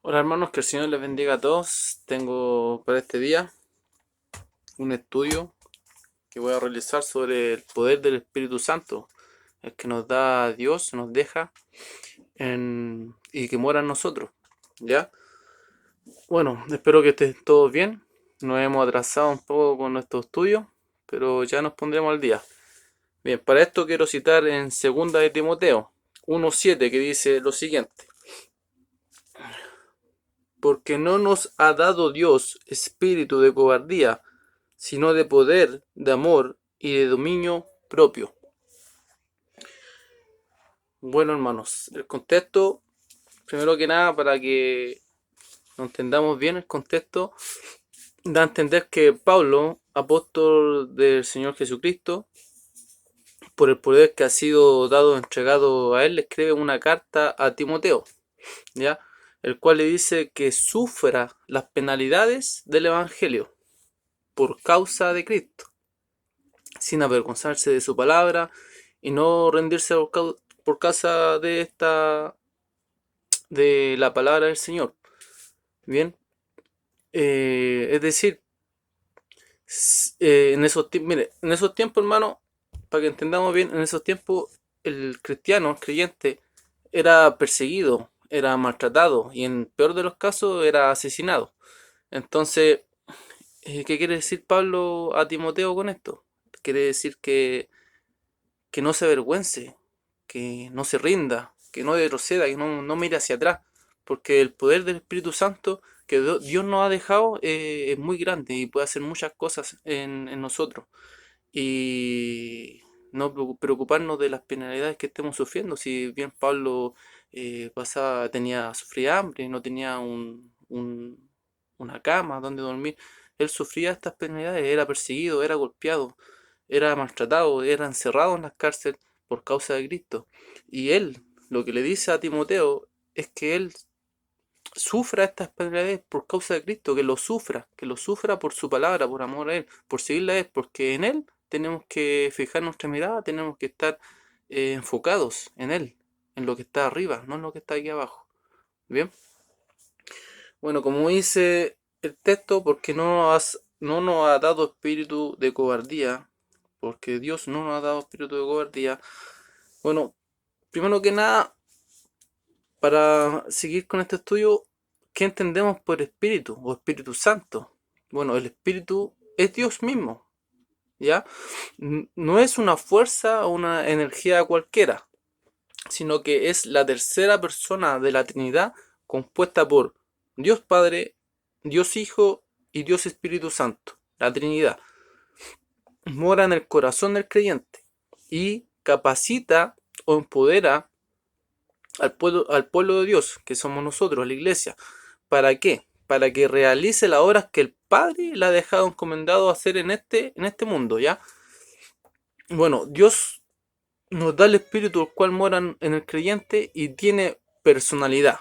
Hola hermanos, que el Señor les bendiga a todos. Tengo para este día un estudio que voy a realizar sobre el poder del Espíritu Santo, el que nos da Dios, nos deja y que mora en nosotros. ¿Ya? Bueno, espero que estén todos bien. Nos hemos atrasado un poco con nuestro estudio, pero ya nos pondremos al día. Bien, para esto quiero citar en 2 de Timoteo 1:7 que dice lo siguiente: porque no nos ha dado Dios espíritu de cobardía, sino de poder, de amor y de dominio propio. Bueno, hermanos, el contexto, primero que nada, para que nos entendamos bien el contexto, da a entender que Pablo, apóstol del Señor Jesucristo, por el poder que ha sido dado, entregado a él, le escribe una carta a Timoteo, ¿ya? El cual le dice que sufra las penalidades del Evangelio por causa de Cristo, sin avergonzarse de su palabra y no rendirse por causa de la palabra del Señor. Bien, es decir, en esos tiempos, hermano, para que entendamos bien, en esos tiempos el cristiano, el creyente, era perseguido, era maltratado y en peor de los casos era asesinado. Entonces, ¿qué quiere decir Pablo a Timoteo con esto? Quiere decir que no se avergüence, que no se rinda, que no retroceda, que no mire hacia atrás, porque el poder del Espíritu Santo que Dios nos ha dejado es muy grande y puede hacer muchas cosas en nosotros. Y no preocuparnos de las penalidades que estemos sufriendo. Si bien Pablo sufría hambre, no tenía una cama donde dormir, él sufría estas penalidades, era perseguido, era golpeado, era maltratado, era encerrado en las cárceles por causa de Cristo. Y él, lo que le dice a Timoteo es que él sufra estas penalidades por causa de Cristo, que lo sufra por su palabra, por amor a Él, por seguirle a Él, porque en Él tenemos que fijar nuestra mirada, tenemos que estar enfocados en Él, en lo que está arriba, no en lo que está aquí abajo. Bien, bueno, como dice el texto, porque no nos ha dado espíritu de cobardía, porque Dios no nos ha dado espíritu de cobardía. Bueno, primero que nada, para seguir con este estudio, ¿qué entendemos por espíritu o Espíritu Santo? Bueno, el espíritu es Dios mismo, ¿ya? No es una fuerza o una energía cualquiera, sino que es la tercera persona de la Trinidad compuesta por Dios Padre, Dios Hijo y Dios Espíritu Santo, la Trinidad. Mora en el corazón del creyente y capacita o empodera al pueblo de Dios, que somos nosotros, la iglesia. ¿Para qué? Para que realice las obras que el Padre le ha dejado encomendado hacer en este mundo, ¿ya? Bueno, Dios nos da el Espíritu el cual mora en el creyente y tiene personalidad.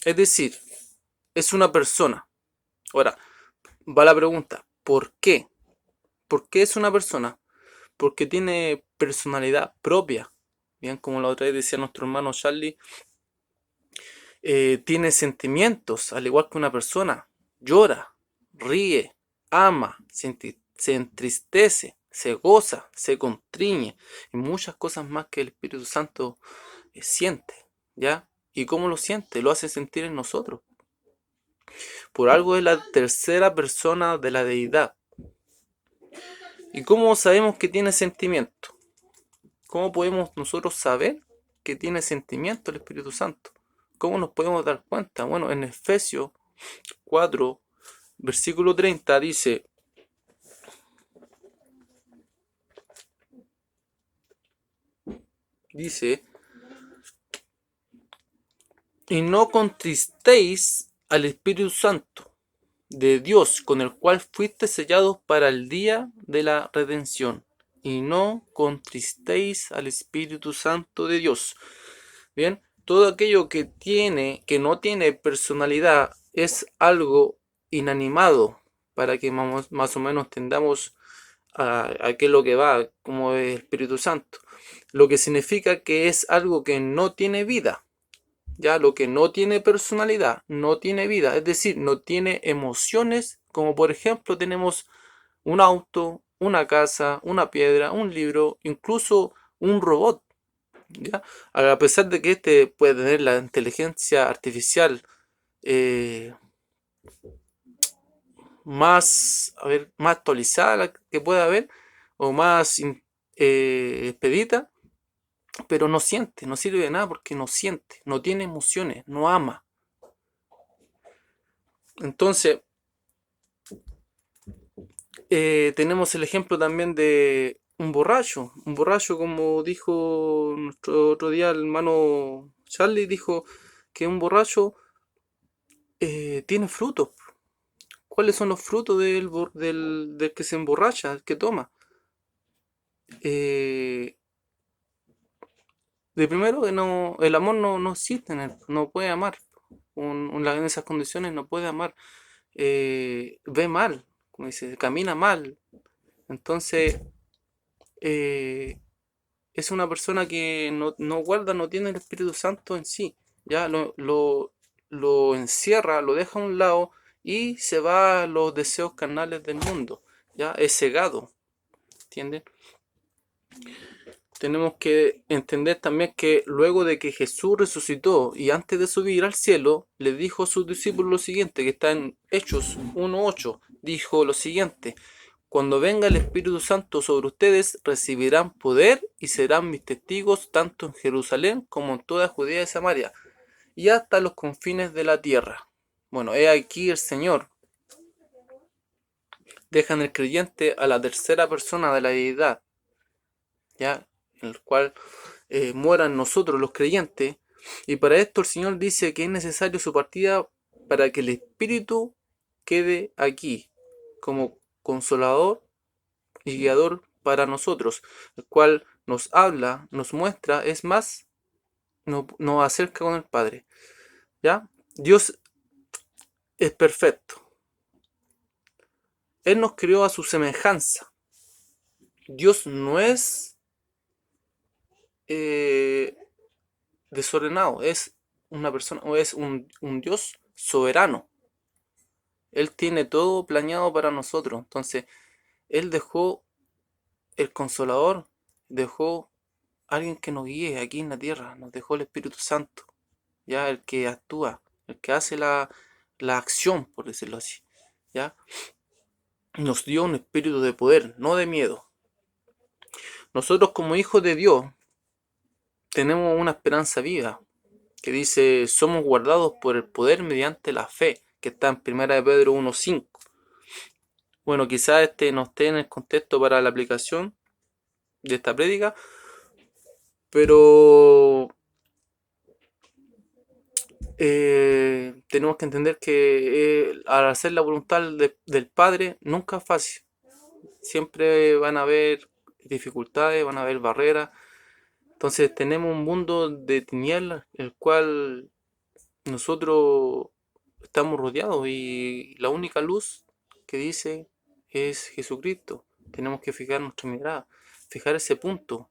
Es decir, es una persona. Ahora, va la pregunta, ¿por qué? ¿Por qué es una persona? Porque tiene personalidad propia. Bien, como la otra vez decía nuestro hermano Charlie, tiene sentimientos, al igual que una persona. Llora, ríe, ama, se entristece, se goza, se contriñe y muchas cosas más que el Espíritu Santo siente, ¿ya? ¿Y cómo lo siente? Lo hace sentir en nosotros. Por algo es la tercera persona de la deidad. ¿Y cómo sabemos que tiene sentimiento? ¿Cómo podemos nosotros saber que tiene sentimiento el Espíritu Santo? ¿Cómo nos podemos dar cuenta? Bueno, en Efesios 4, versículo 30 dice, y no contristéis al Espíritu Santo de Dios, con el cual fuiste sellados para el día de la redención. Y no contristéis al Espíritu Santo de Dios. Bien, todo aquello que no tiene personalidad es algo inanimado, para que más o menos tendamos a qué es lo que va, como es el Espíritu Santo. Lo que significa que es algo que no tiene vida. Ya lo que no tiene personalidad, no tiene vida, es decir, no tiene emociones, como por ejemplo tenemos un auto, una casa, una piedra, un libro, incluso un robot. ¿Ya? A pesar de que este puede tener la inteligencia artificial eh, más, a ver, más actualizada que pueda haber, o más expedita, pero no siente, no sirve de nada porque no siente, no tiene emociones, no ama. Entonces, tenemos el ejemplo también de un borracho como dijo nuestro otro día el hermano Charlie, dijo que un borracho tiene frutos. ¿Cuáles son los frutos del que se emborracha, el que toma? Eh, de primero, que no, el amor no existe en él, no puede amar. En esas condiciones no puede amar. Ve mal, como dice, camina mal. Entonces, eh, es una persona que no guarda, no tiene el Espíritu Santo en sí. Ya lo encierra, lo deja a un lado y se va a los deseos carnales del mundo. Ya es cegado, ¿entienden? Tenemos que entender también que luego de que Jesús resucitó y antes de subir al cielo, le dijo a sus discípulos lo siguiente, que está en Hechos 1:8, dijo lo siguiente: cuando venga el Espíritu Santo sobre ustedes, recibirán poder y serán mis testigos tanto en Jerusalén como en toda Judea y Samaria, y hasta los confines de la tierra. Bueno, he aquí el Señor deja en el creyente a la tercera persona de la deidad, ya, en el cual mueran nosotros los creyentes, y para esto el Señor dice que es necesario su partida para que el Espíritu quede aquí como consolador y guiador para nosotros, el cual nos habla, nos muestra, es más, nos acerca con el Padre. ¿Ya? Dios es perfecto. Él nos creó a su semejanza. Dios no es eh, desordenado, es una persona, o es un Dios soberano. Él tiene todo planeado para nosotros. Entonces, Él dejó el Consolador, dejó alguien que nos guíe aquí en la tierra, nos dejó el Espíritu Santo, ya el que actúa, el que hace la acción, por decirlo así, ya nos dio un espíritu de poder, no de miedo. Nosotros como hijos de Dios tenemos una esperanza viva que dice: somos guardados por el poder mediante la fe, que está en 1 Pedro 1:5. Bueno, quizás este no esté en el contexto para la aplicación de esta prédica, pero tenemos que entender que al hacer la voluntad del Padre nunca es fácil. Siempre van a haber dificultades, van a haber barreras. Entonces tenemos un mundo de tinieblas, el cual nosotros estamos rodeados, y la única luz que dice es Jesucristo. Tenemos que fijar nuestra mirada, fijar ese punto.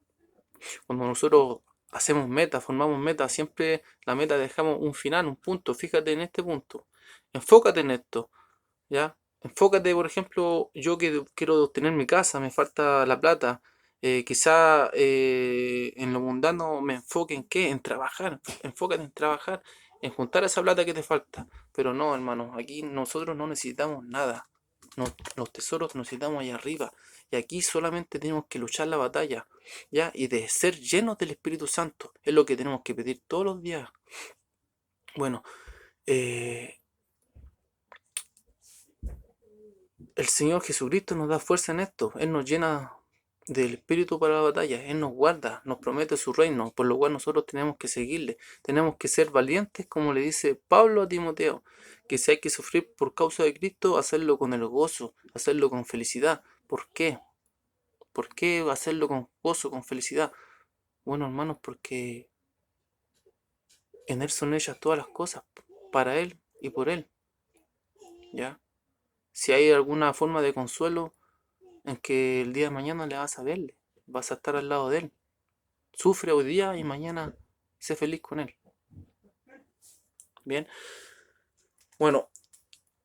Cuando nosotros hacemos metas, formamos metas, siempre la meta dejamos un final, un punto. Fíjate en este punto. Enfócate en esto, ¿ya? Enfócate, por ejemplo, yo que quiero tener mi casa, me falta la plata. Quizá en lo mundano me enfoque en qué, en trabajar. Enfócate en trabajar, en juntar esa plata que te falta. Pero no, hermano, aquí nosotros no necesitamos nada. Los tesoros necesitamos allá arriba. Y aquí solamente tenemos que luchar la batalla, ¿ya? Y de ser llenos del Espíritu Santo. Es lo que tenemos que pedir todos los días. Bueno, eh, el Señor Jesucristo nos da fuerza en esto. Él nos llena del espíritu para la batalla. Él nos guarda, nos promete su reino, por lo cual nosotros tenemos que seguirle. Tenemos que ser valientes, como le dice Pablo a Timoteo, que si hay que sufrir por causa de Cristo, hacerlo con el gozo, hacerlo con felicidad. ¿Por qué? ¿Por qué hacerlo con gozo, con felicidad? Bueno, hermanos, porque en Él son hechas todas las cosas, para Él y por Él, ¿ya? Si hay alguna forma de consuelo en que el día de mañana le vas a verle, vas a estar al lado de él. Sufre hoy día y mañana sé feliz con él. Bien. Bueno,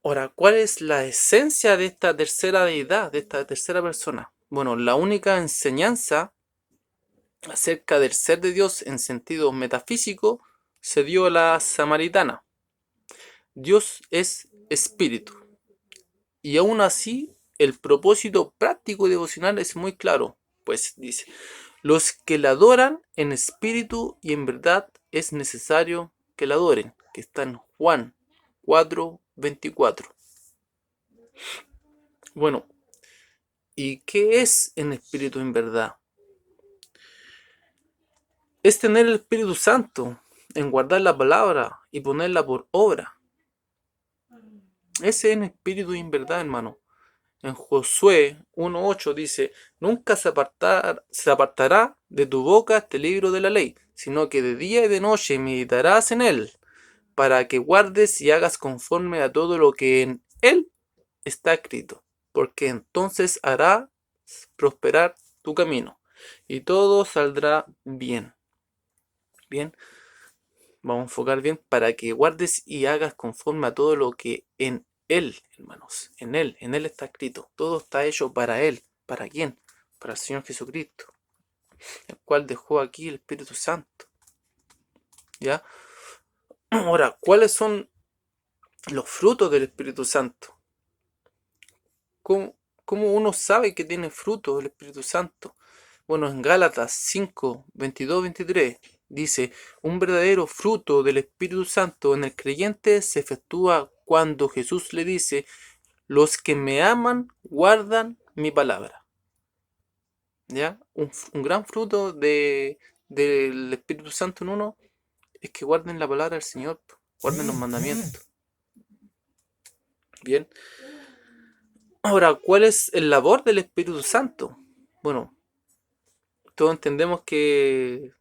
ahora, ¿cuál es la esencia de esta tercera deidad, de esta tercera persona? Bueno, la única enseñanza acerca del ser de Dios en sentido metafísico se dio a la samaritana. Dios es espíritu. Y aún así, el propósito práctico y devocional es muy claro. Pues dice, los que la adoran en espíritu y en verdad es necesario que la adoren. Que está en Juan 4:24. Bueno, ¿y qué es en espíritu en verdad? Es tener el Espíritu Santo, en guardar la palabra y ponerla por obra. Ese es en espíritu y en verdad, hermano. En Josué 1:8 dice, nunca se apartará de tu boca este libro de la ley, sino que de día y de noche meditarás en él, para que guardes y hagas conforme a todo lo que en él está escrito, porque entonces hará prosperar tu camino y todo saldrá bien. Bien, vamos a enfocar bien, para que guardes y hagas conforme a todo lo que en Él, hermanos, en Él está escrito. Todo está hecho para Él. ¿Para quién? Para el Señor Jesucristo, el cual dejó aquí el Espíritu Santo. ¿Ya? Ahora, ¿cuáles son los frutos del Espíritu Santo? ¿Cómo uno sabe que tiene frutos del Espíritu Santo? Bueno, en Gálatas 5:22-23 dice, un verdadero fruto del Espíritu Santo en el creyente se efectúa cuando Jesús le dice, los que me aman guardan mi palabra. ¿Ya? Un gran fruto del Espíritu Santo en uno es que guarden la palabra del Señor, guarden los mandamientos. Bien. Ahora, ¿cuál es el labor del Espíritu Santo? Bueno, todos entendemos que el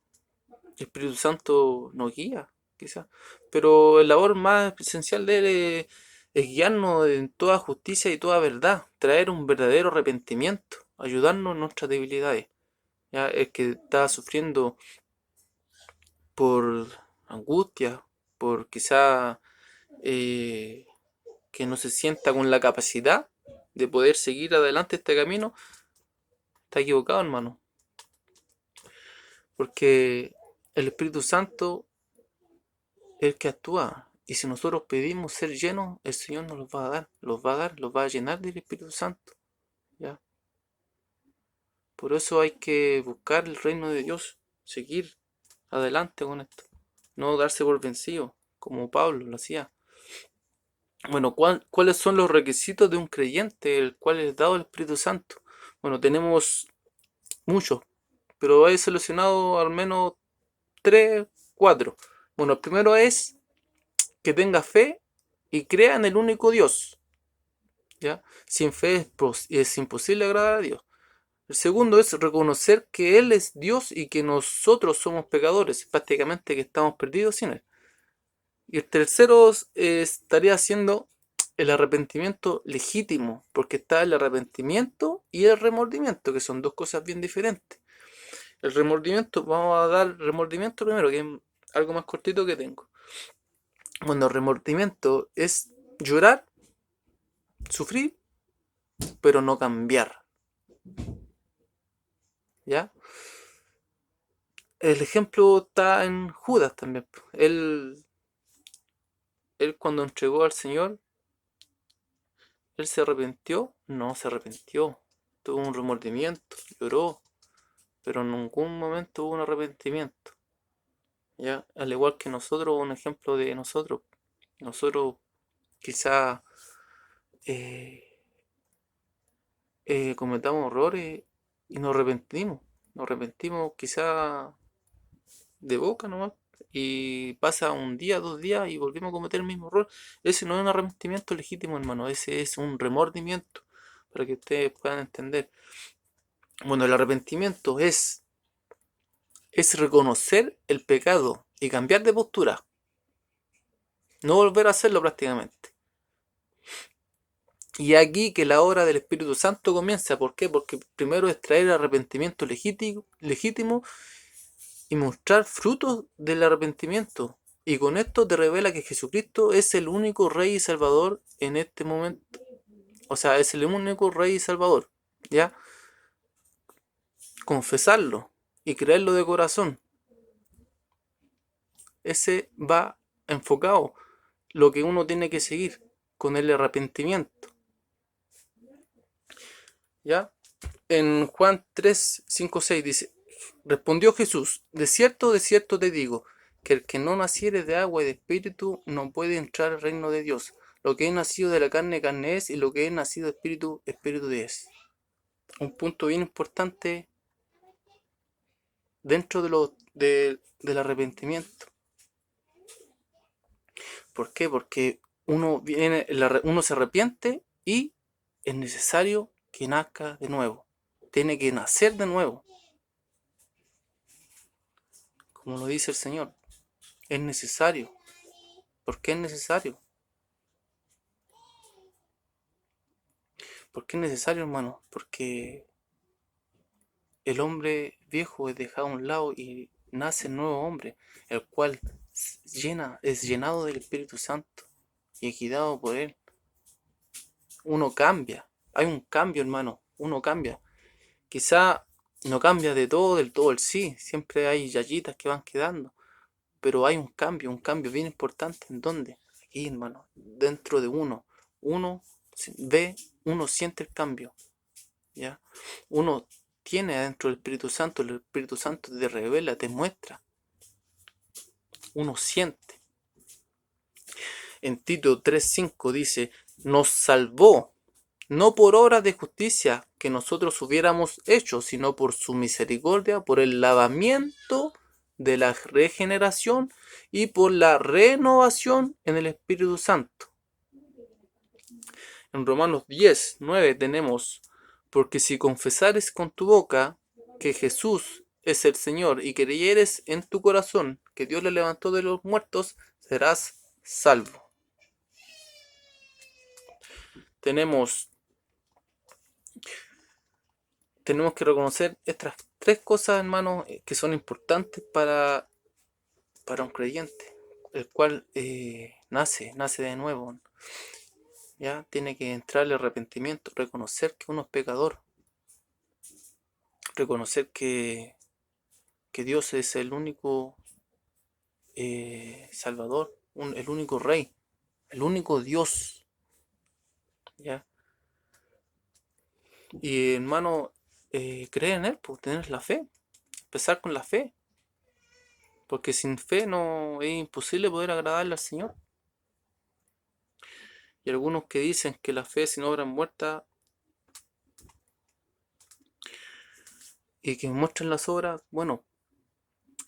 Espíritu Santo nos guía, quizás, pero la labor más esencial de él es guiarnos en toda justicia y toda verdad, traer un verdadero arrepentimiento, ayudarnos en nuestras debilidades. ¿Ya? El que está sufriendo por angustia, por quizá que no se sienta con la capacidad de poder seguir adelante este camino, está equivocado, hermano. Porque el Espíritu Santo es el que actúa. Y si nosotros pedimos ser llenos, el Señor nos los va a dar, los va a llenar del Espíritu Santo. ¿Ya? Por eso hay que buscar el reino de Dios, seguir adelante con esto, no darse por vencido, como Pablo lo hacía. Bueno, ¿cuáles son los requisitos de un creyente, el cual es dado el Espíritu Santo? Bueno, tenemos muchos, pero he seleccionado al menos 3, 4. Bueno, el primero es que tenga fe y crea en el único Dios. ¿Ya? Sin fe es imposible agradar a Dios. El segundo es reconocer que Él es Dios y que nosotros somos pecadores, prácticamente que estamos perdidos sin Él. Y el tercero estaría siendo el arrepentimiento legítimo, porque está el arrepentimiento y el remordimiento, que son dos cosas bien diferentes. El remordimiento, vamos a dar remordimiento primero, que es algo más cortito que tengo. Bueno, el remordimiento es llorar, sufrir, pero no cambiar. ¿Ya? El ejemplo está en Judas también. Él cuando entregó al Señor, él se arrepintió, no se arrepintió, tuvo un remordimiento, lloró, pero en ningún momento hubo un arrepentimiento. ¿Ya? Al igual que nosotros, un ejemplo de nosotros. Nosotros quizá cometamos errores y nos arrepentimos quizá de boca nomás, y pasa un día, 2 días y volvemos a cometer el mismo error. Ese no es un arrepentimiento legítimo, hermano, ese es un remordimiento, para que ustedes puedan entender. Bueno, el arrepentimiento es reconocer el pecado y cambiar de postura, no volver a hacerlo prácticamente. Y aquí que la obra del Espíritu Santo comienza. ¿Por qué? Porque primero es traer arrepentimiento legítimo y mostrar frutos del arrepentimiento. Y con esto te revela que Jesucristo es el único Rey y Salvador en este momento. O sea, es el único Rey y Salvador. ¿Ya? Confesarlo y creerlo de corazón. Ese va enfocado. Lo que uno tiene que seguir con el arrepentimiento. ¿Ya? En Juan 3, 5, 6 dice, respondió Jesús, de cierto te digo, que el que no naciere de agua y de espíritu no puede entrar al reino de Dios. Lo que es nacido de la carne, carne es, y lo que es nacido de espíritu, espíritu es. Un punto bien importante dentro del arrepentimiento. ¿Por qué? Porque uno se arrepiente y es necesario que nazca de nuevo. Tiene que nacer de nuevo. Como lo dice el Señor. Es necesario. ¿Por qué es necesario? ¿Por qué es necesario, hermano? Porque el hombre viejo es dejado a un lado y nace el nuevo hombre, el cual es llenado del Espíritu Santo y es guiado por él. Uno cambia. Hay un cambio, hermano. Uno cambia. Quizá no cambia de todo, del todo el sí. Siempre hay yayitas que van quedando. Pero hay un cambio bien importante. ¿En dónde? Aquí, hermano. Dentro de uno. Uno ve, uno siente el cambio. ¿Ya? Uno tiene adentro el Espíritu Santo te revela, te muestra. Uno siente. En Tito 3:5 dice, nos salvó, no por obras de justicia que nosotros hubiéramos hecho, sino por su misericordia, por el lavamiento de la regeneración y por la renovación en el Espíritu Santo. En Romanos 10:9 tenemos, porque si confesares con tu boca que Jesús es el Señor y creyeres en tu corazón que Dios le levantó de los muertos, serás salvo. Tenemos que reconocer estas tres cosas, hermanos, que son importantes para un creyente, el cual nace de nuevo. Ya tiene que entrar el arrepentimiento, reconocer que uno es pecador, reconocer que Dios es el único Salvador, el único Rey, el único Dios. ¿Ya? Y hermano, creer en Él, pues tener la fe, empezar con la fe, porque sin fe no es imposible poder agradarle al Señor. Y algunos que dicen que la fe sin obras muertas y que muestran las obras, bueno,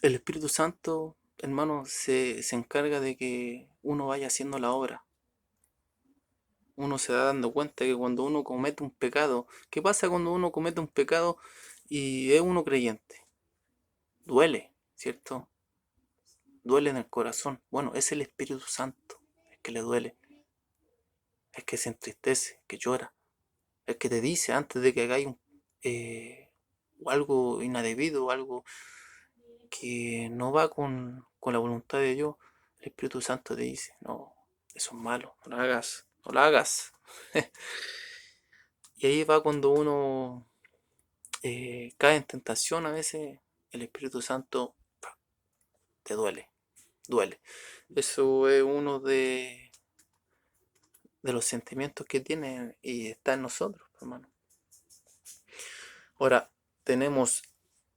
el Espíritu Santo, hermano, se encarga de que uno vaya haciendo la obra. Uno se da dando cuenta que cuando uno comete un pecado, ¿qué pasa cuando uno comete un pecado y es uno creyente? Duele, ¿cierto? Duele en el corazón. Bueno, es el Espíritu Santo el que le duele, el que se entristece, que llora, el que te dice antes de que hagáis algo indebido, algo que no va con la voluntad de Dios. El Espíritu Santo te dice, no, eso es malo, no lo hagas, no lo hagas. Y ahí va cuando uno cae en tentación a veces, el Espíritu Santo te duele. Eso es uno de los sentimientos que tiene y está en nosotros, hermano. Ahora, tenemos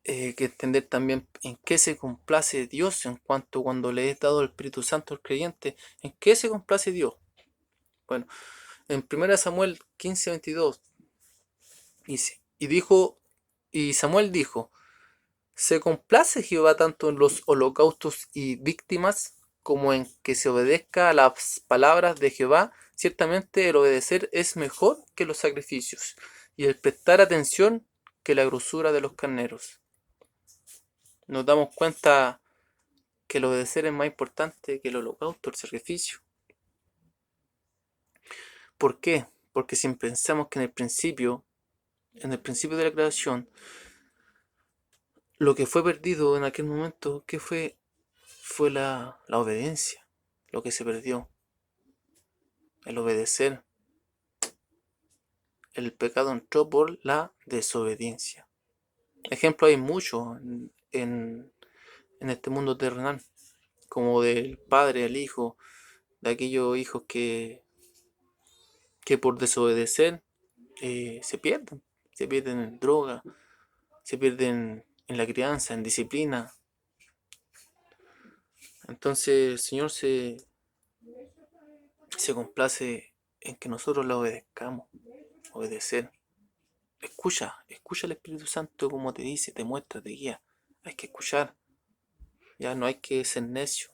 que entender también en qué se complace Dios en cuanto cuando le he dado el Espíritu Santo al creyente, en qué se complace Dios. Bueno, en 1 Samuel 15:22 dice, y Samuel dijo, ¿se complace Jehová tanto en los holocaustos y víctimas como en que se obedezca a las palabras de Jehová? Ciertamente el obedecer es mejor que los sacrificios, y el prestar atención que la grosura de los carneros. Nos damos cuenta que el obedecer es más importante que el holocausto, el sacrificio. ¿Por qué? Porque si pensamos que en el principio de la creación, lo que fue perdido en aquel momento, ¿qué fue? fue la obediencia, lo que se perdió, el obedecer. El pecado entró por la desobediencia. Ejemplos hay muchos en este mundo terrenal, como del padre al hijo, de aquellos hijos que por desobedecer se pierden en droga, se pierden en la crianza, en disciplina. Entonces el Señor se complace en que nosotros la obedezcamos, obedecer. Escucha al Espíritu Santo como te dice, te muestra, te guía. Hay que escuchar, ya no hay que ser necio.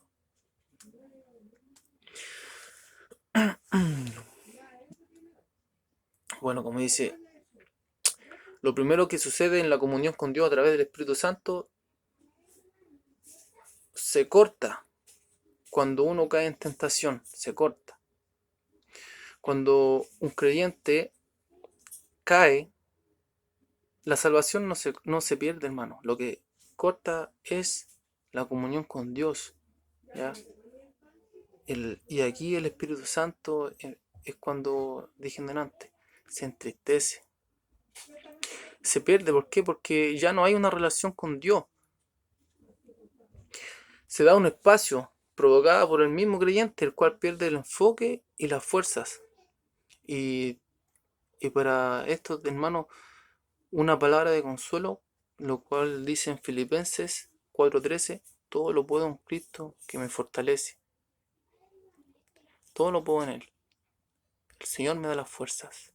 Bueno, como dice, lo primero que sucede en la comunión con Dios a través del Espíritu Santo se corta cuando uno cae en tentación, se corta. Cuando un creyente cae, la salvación no se pierde, hermano. Lo que corta es la comunión con Dios, ¿ya? Y aquí el Espíritu Santo es cuando, dije antes, se entristece. Se pierde, ¿por qué? Porque ya no hay una relación con Dios. Se da un espacio provocada por el mismo creyente, el cual pierde el enfoque y las fuerzas. Y, y para esto, hermano, una palabra de consuelo, lo cual dice en Filipenses 4:13, todo lo puedo en Cristo que me fortalece. Todo lo puedo en Él. El Señor me da las fuerzas.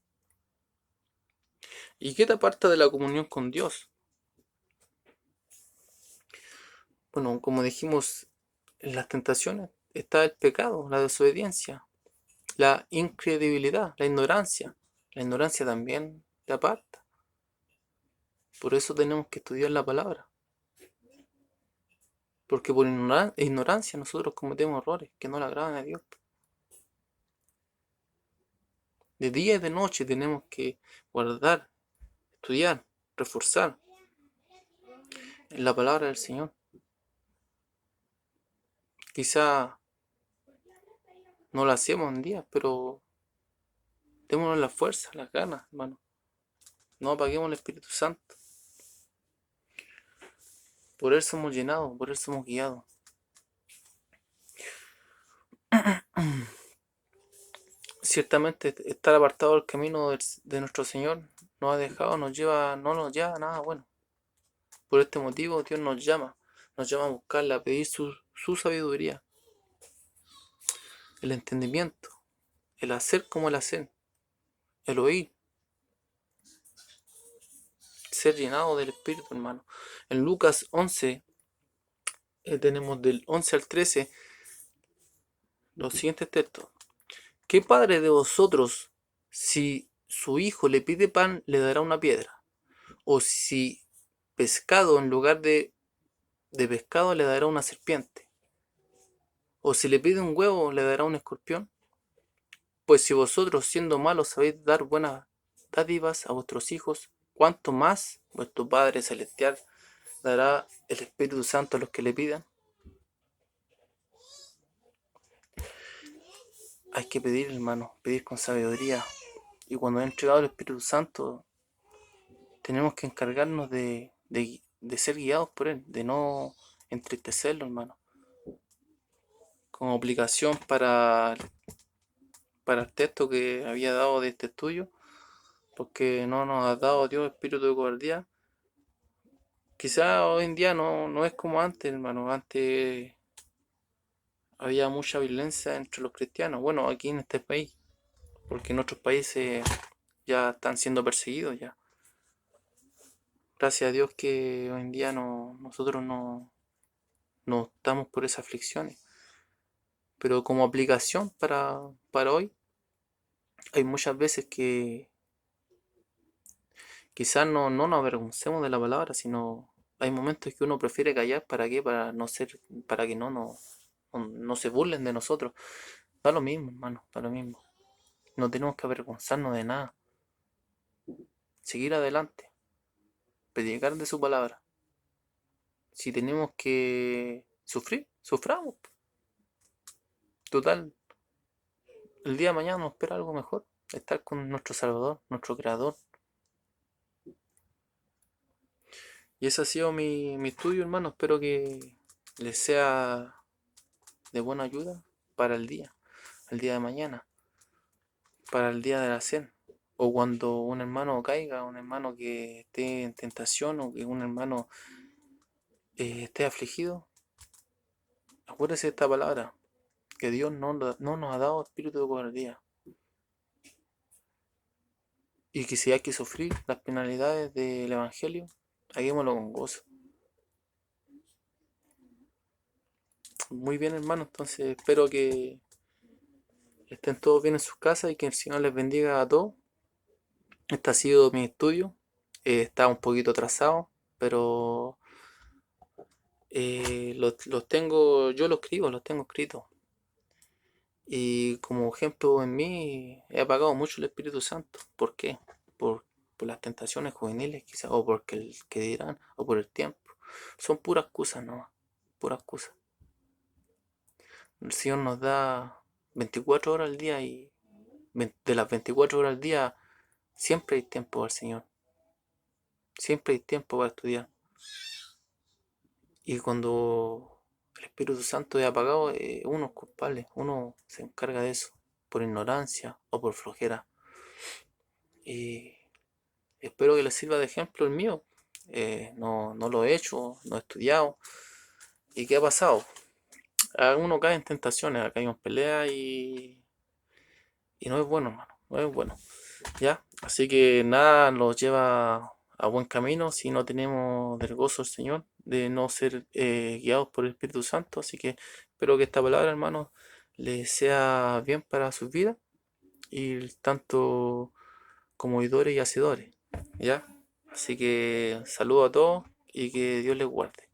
¿Y qué te aparta de la comunión con Dios? Bueno, como dijimos, en las tentaciones está el pecado, la desobediencia, la incredibilidad, la ignorancia. La ignorancia también te aparta. Por eso tenemos que estudiar la palabra. Porque por ignorancia nosotros cometemos errores que no le agradan a Dios. De día y de noche tenemos que guardar, estudiar, reforzar en la palabra del Señor. Quizá no lo hacemos en días, pero démonos la fuerza, las ganas, hermano. No apaguemos el Espíritu Santo. Por Él somos llenados, por Él somos guiados. Ciertamente estar apartado del camino de nuestro Señor nos ha dejado, no nos lleva a nada bueno. Por este motivo Dios nos llama a buscarla, a pedir su sabiduría, el entendimiento, el hacer como el hacer, el oír, ser llenado del Espíritu, hermano. En Lucas 11, tenemos del 11 al 13 los siguientes textos. ¿Qué padre de vosotros, si su hijo le pide pan, le dará una piedra? O si pescado en lugar de pescado le dará una serpiente? ¿O si le pide un huevo le dará un escorpión? Pues si vosotros siendo malos sabéis dar buenas dádivas a vuestros hijos, ¿cuánto más vuestro Padre Celestial dará el Espíritu Santo a los que le pidan? Hay que pedir, hermano, pedir con sabiduría. Y cuando he entregado el Espíritu Santo, tenemos que encargarnos de ser guiados por Él, de no entristecerlo, hermano. Como aplicación para el texto que había dado de este estudio, porque no nos ha dado Dios espíritu de cobardía. Quizá hoy en día no es como antes, hermano. Antes había mucha violencia entre los cristianos. Bueno, aquí en este país, porque en otros países ya están siendo perseguidos ya. Gracias a Dios que hoy en día nosotros no estamos por esas aflicciones. Pero como aplicación para hoy, hay muchas veces que quizás no nos avergoncemos de la palabra, sino hay momentos que uno prefiere callar. ¿Para qué? Para que no se burlen de nosotros. Da lo mismo, hermano, da lo mismo. No tenemos que avergonzarnos de nada. Seguir adelante, predicar de su palabra. Si tenemos que sufrir, Suframos. Total, el día de mañana nos espera algo mejor. Estar con nuestro Salvador, nuestro Creador. Y ese ha sido mi estudio, hermano. Espero que les sea de buena ayuda para el día de mañana, para el día de la cena. O cuando un hermano caiga, un hermano que esté en tentación o que un hermano esté afligido, acuérdese de esta palabra, que Dios no nos ha dado espíritu de cobardía. Y que si hay que sufrir las penalidades del Evangelio, hagámoslo con gozo. Muy bien, hermano, entonces espero que estén todos bien en sus casas y que el Señor les bendiga a todos. Este ha sido mi estudio. Está un poquito atrasado, pero los tengo, yo los escribo, los tengo escritos. Y como ejemplo en mí, he apagado mucho el Espíritu Santo. ¿Por qué? Por las tentaciones juveniles, quizás, o porque el que dirán, o por el tiempo. Son puras excusas, ¿no? Puras excusas. El Señor nos da 24 horas al día y de las 24 horas al día siempre hay tiempo al Señor. Siempre hay tiempo para estudiar. Y cuando el Espíritu Santo es apagado, uno es culpable, uno se encarga de eso, por ignorancia o por flojera. Y espero que les sirva de ejemplo el mío. No lo he hecho, no he estudiado. ¿Y qué ha pasado? Uno cae en tentaciones, acá hay peleas y no es bueno, hermano, no es bueno. ¿Ya? Así que nada nos lleva a buen camino si no tenemos del gozo del Señor, de no ser guiados por el Espíritu Santo. Así que espero que esta palabra, hermano, les sea bien para sus vidas y tanto como oidores y hacedores. ¿Ya? Así que saludo a todos y que Dios les guarde.